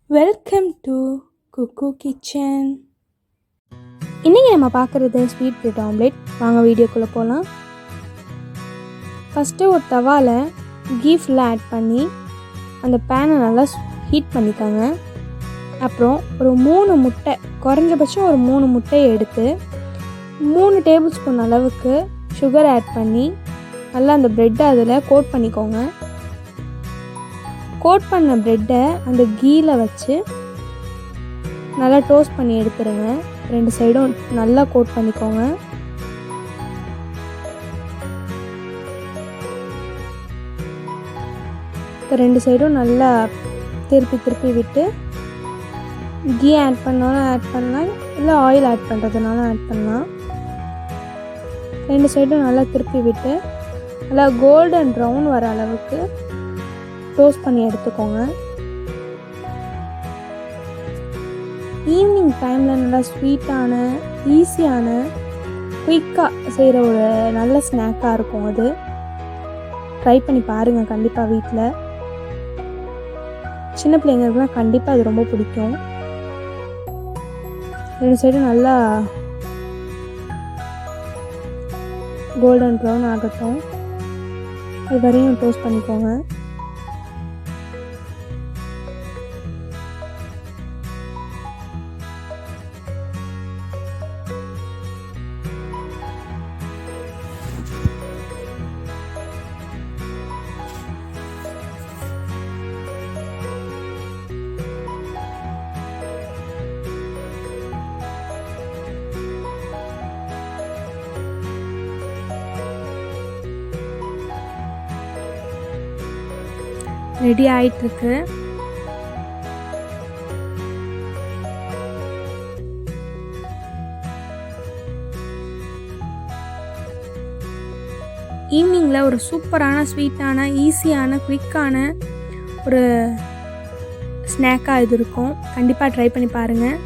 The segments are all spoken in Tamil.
Welcome to cook kitchen. இன்றைக்கி நம்ம பார்க்குறது ஸ்வீட் பிரெட் ஆம்லேட். வாங்க வீடியோக்குள்ளே போகலாம். ஃபஸ்ட்டு ஒரு தவாவில் கீ ஃபுல்லாக ஆட் பண்ணி அந்த பேனை நல்லா ஹீட் பண்ணிக்கோங்க. அப்புறம் ஒரு 3 முட்டை, குறைஞ்சபட்சம் ஒரு 3 முட்டையை எடுத்து 3 டேபிள் ஸ்பூன் அளவுக்கு சுகர் ஆட் பண்ணி நல்லா அந்த ப்ரெட்டை அதில் கோட் பண்ணிக்கோங்க. கோட் பண்ண ப்ரெட்டை அந்த கீயில் வச்சு நல்லா டோஸ்ட் பண்ணி எடுத்துருங்க. 2 சைடும் நல்லா கோட் பண்ணிக்கோங்க. இப்போ 2 சைடும் நல்லா திருப்பி விட்டு கீ ஆட் பண்ணாலும் ஆட் பண்ணலாம், இல்லை ஆயில் ஆட் பண்ணுறதுனாலும் ஆட் பண்ணலாம். 2 சைடும் நல்லா திருப்பி விட்டு நல்லா கோல்டன் ப்ரௌன் வர அளவுக்கு டோஸ்ட் பண்ணி எடுத்துக்கோங்க. ஈவினிங் டைமில் நல்லா ஸ்வீட்டான, ஈஸியான, குயிக்காக செய்கிற ஒரு நல்ல ஸ்நாக்காக இருக்கும். அது ட்ரை பண்ணி பாருங்கள் கண்டிப்பாக. வீட்டில் சின்ன பிள்ளைங்களுக்குலாம் கண்டிப்பாக அது ரொம்ப பிடிக்கும். 2 சைடும் நல்லா கோல்டன் ப்ரௌன் ஆகட்டும், அது வரையும் டோஸ்ட் பண்ணிக்கோங்க. ரெடி ஆகிட்டுருக்கு. ஈவினிங்கில் ஒரு சூப்பரான, ஸ்வீட்டான, ஈஸியான, குயிக்கான ஒரு ஸ்நாக்காக இது இருக்கும். கண்டிப்பாக ட்ரை பண்ணி பாருங்கள்.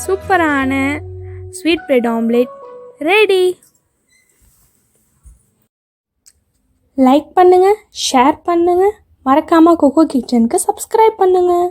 சூப்பரான sweet bread omelette ready. Like பண்ணுங்கள், ஷேர் பண்ணுங்கள், மறக்காமல் குக்கு கிச்சனுக்கு சப்ஸ்கிரைப் பண்ணுங்கள்.